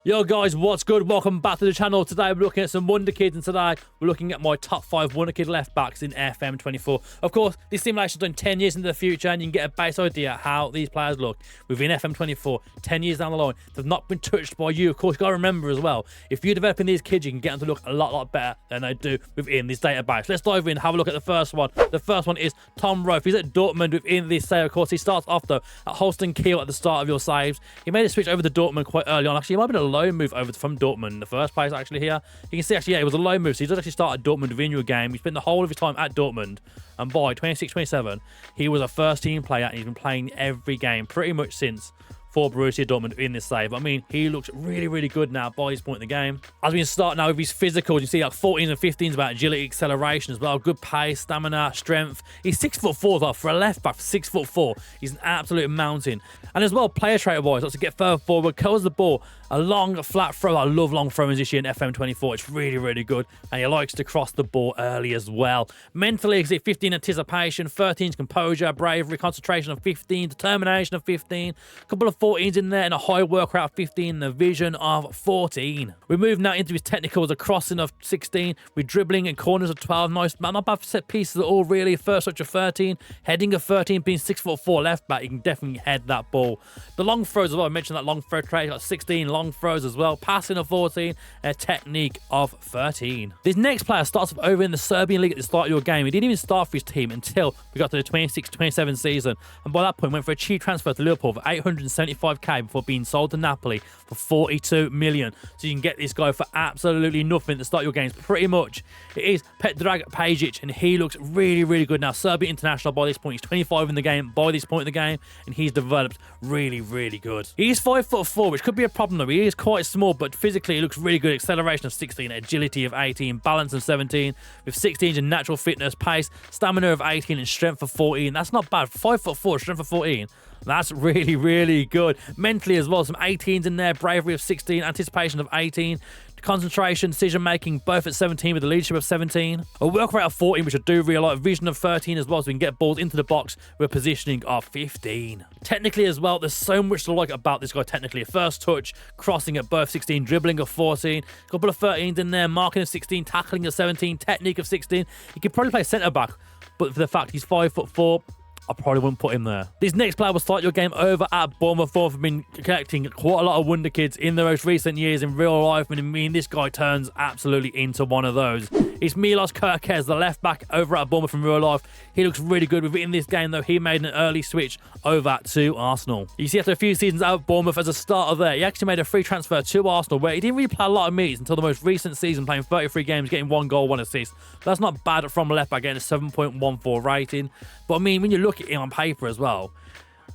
Yo guys, what's good? Welcome back to the channel. Today we're looking at some Wonderkids, and today we're looking at my top 5 Wonderkid left backs in FM24. Of course, this simulation's done 10 years into the future, and you can get a base idea how these players look within FM24 10 years down the line. They've not been touched by you. Of course, you got to remember as well, if you're developing these kids, you can get them to look a lot better than they do within this database. Let's dive in and have a look at the first one. The first one is Tom Roth. He's at Dortmund within this save. Of course, he starts off though at Holstein Kiel at the start of your saves. He made a switch over to Dortmund quite early on. Actually, it might have been a low move over from Dortmund in the first place, actually. Here you can see, actually, yeah, it was a low move, so he does actually start at Dortmund within your game. He spent the whole of his time at Dortmund, and by 26-27 he was a first team player, and he's been playing every game pretty much since for Borussia Dortmund in this save. I mean, he looks really good now by this point in the game. As we can start now with his physicals, you see like 14s and 15s about agility, acceleration as well, good pace, stamina, strength. He's 6'4" though. For a left back, 6'4", he's an absolute mountain. And as well, player trait wise, likes to get further forward, curls the ball, a long flat throw. I love long throwings this year in FM24. It's really good, and he likes to cross the ball early as well. Mentally, you see 15 anticipation, 13's composure, bravery, concentration of 15, determination of 15, a couple of 14s in there, and a high work rate of 15, the vision of 14. We move now into his technicals, a crossing of 16, with dribbling and corners of 12. Nice, not bad set pieces at all, really. First touch of 13, heading of 13, being 6'4" left back, you can definitely head that ball. The long throws as well, I mentioned that long throw trait, got 16 long throws as well, passing of 14, and a technique of 13. This next player starts off over in the Serbian league at the start of your game. He didn't even start for his team until we got to the 26-27 season, and by that point went for a cheap transfer to Liverpool for 875k before being sold to Napoli for 42 million. So you can get this guy for absolutely nothing to start your games. Pretty much it is Predrag Pajic, and he looks really good now. Serbian international by this point. He's 25 in the game by this point in the game, and he's developed really good. He's 5'4", which could be a problem though. He is quite small, but physically he looks really good. Acceleration of 16, agility of 18, balance of 17, with 16 in natural fitness, pace, stamina of 18, and strength of 14. That's not bad. 5'4", strength of 14. That's really good. Mentally as well, some 18s in there, bravery of 16, anticipation of 18, concentration, decision making, both at 17 with the leadership of 17, a work rate of 14, which I do really like, vision of 13 as well, so we can get balls into the box with positioning of 15. Technically as well, there's so much to like about this guy technically. First touch, crossing at both 16, dribbling of 14, a couple of 13s in there, marking of 16, tackling of 17, technique of 16. He could probably play centre back, but for the fact he's 5'4", I probably wouldn't put him there. This next player will start your game over at Bournemouth. I've been collecting quite a lot of Wonderkids in the most recent years in real life, and I mean, this guy turns absolutely into one of those. It's Milos Kerkez, the left back over at Bournemouth in real life. He looks really good within this game, though. He made an early switch over to Arsenal. You see, after a few seasons out of Bournemouth as a starter there, he actually made a free transfer to Arsenal, where he didn't really play a lot of minutes until the most recent season, playing 33 games, getting 1 goal, 1 assist. That's not bad from a left back, getting a 7.14 rating. But I mean, when you look at him on paper as well,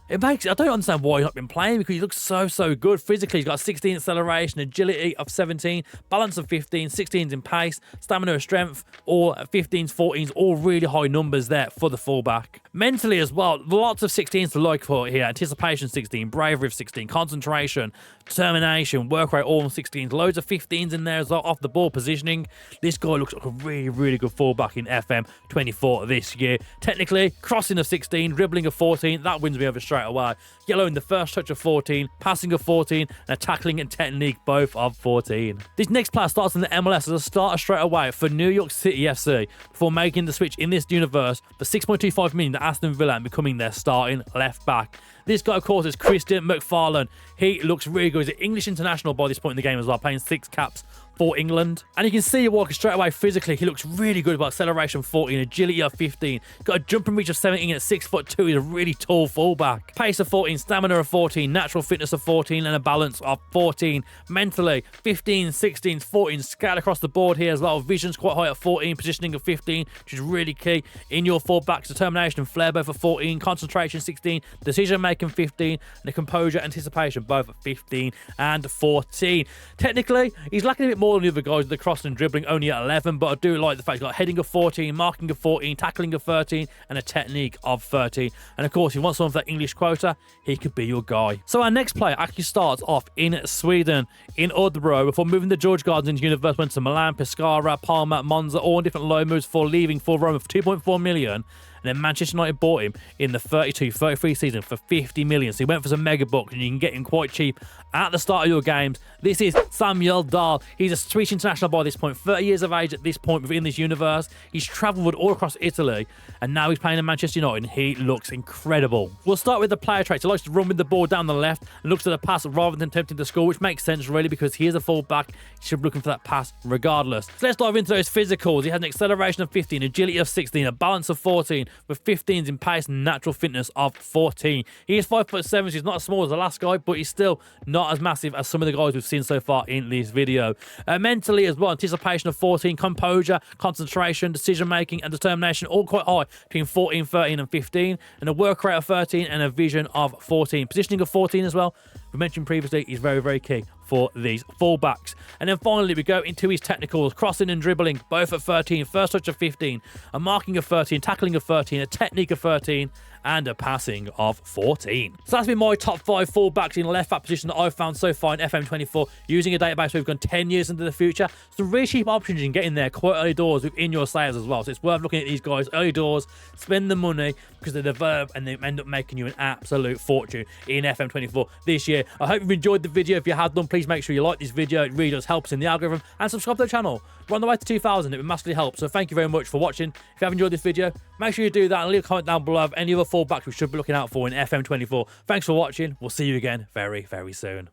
I don't understand why he's not been playing, because he looks so good physically. He's got 16 acceleration, agility of 17, balance of 15, 16s in pace, stamina of strength, or 15s, 14s, all really high numbers there for the fullback. Mentally as well, lots of 16s to like for here. Anticipation 16, bravery of 16, concentration, determination, work rate all 16s, loads of 15s in there as well, off the ball positioning. This guy looks like a really good fullback in FM24 this year. Technically, crossing of 16, dribbling of 14, that wins me over straight away. Yellow in the first touch of 14, passing of 14, and a tackling and technique both of 14. This next player starts in the MLS as a starter straight away for New York City FC before making the switch in this universe for 6.25 million to Aston Villa and becoming their starting left back. This guy, of course, is Christian McFarlane. He looks really good. He's an English international by this point in the game as well, playing 6 caps for England. And you can see walking straight away physically, he looks really good about acceleration 14, agility of 15, got a jumping reach of 17 at 6'2". He's a really tall fullback. Pace of 14, stamina of 14, natural fitness of 14, and a balance of 14. Mentally, 15, 16, 14, scattered across the board here as well. Vision's quite high at 14, positioning of 15, which is really key in your fullbacks. Determination and flair both at 14, concentration 16, decision making 15, and the composure, anticipation both at 15 and 14. Technically, he's lacking a bit more than the other guys with the crossing and dribbling, only at 11, but I do like the fact he's got heading of 14, marking of 14, tackling of 13, and a technique of 13. And of course, if you want someone for that English quota, he could be your guy. So our next player actually starts off in Sweden, in Örebro, before moving to George Gardens University, went to Milan, Pescara, Parma, Monza, all different low moves before leaving for Roma for 2.4 million. then Manchester United bought him in the 32-33 season for 50 million. So he went for some mega bucks, and you can get him quite cheap at the start of your games. This is Samuel Dahl. He's a Swedish international by this point, 30 years of age at this point within this universe. He's travelled all across Italy, and now he's playing in Manchester United, and he looks incredible. We'll start with the player traits. He likes to run with the ball down the left and looks at the pass rather than attempting to score, which makes sense really because he is a full-back. He should be looking for that pass regardless. So let's dive into those physicals. He has an acceleration of 15, agility of 16, a balance of 14, with 15s in pace and natural fitness of 14. He is 5'7", so he's not as small as the last guy, but he's still not as massive as some of the guys we've seen so far in this video. Mentally as well, anticipation of 14, composure, concentration, decision-making, and determination, all quite high, between 14, 13, and 15, and a work rate of 13 and a vision of 14. Positioning of 14 as well, we mentioned previously, is very, very key for these fullbacks. And then finally, we go into his technicals, crossing and dribbling, both at 13, first touch of 15, a marking of 13, tackling of 13, a technique of 13, and a passing of 14. So that's been my top 5 fullbacks in left back position that I've found so far in FM24, using a database where we've gone 10 years into the future. Some really cheap options you can get in there quite early doors within your sales as well. So it's worth looking at these guys early doors, spend the money, because they develop and they end up making you an absolute fortune in FM24 this year. I hope you've enjoyed the video. If you have done, please make sure you like this video. It really does help us in the algorithm, and subscribe to the channel. We're on the way to 2,000. It would massively help. So thank you very much for watching. If you have enjoyed this video, make sure you do that and leave a comment down below of any other fullbacks we should be looking out for in FM24. Thanks for watching. We'll see you again very, very soon.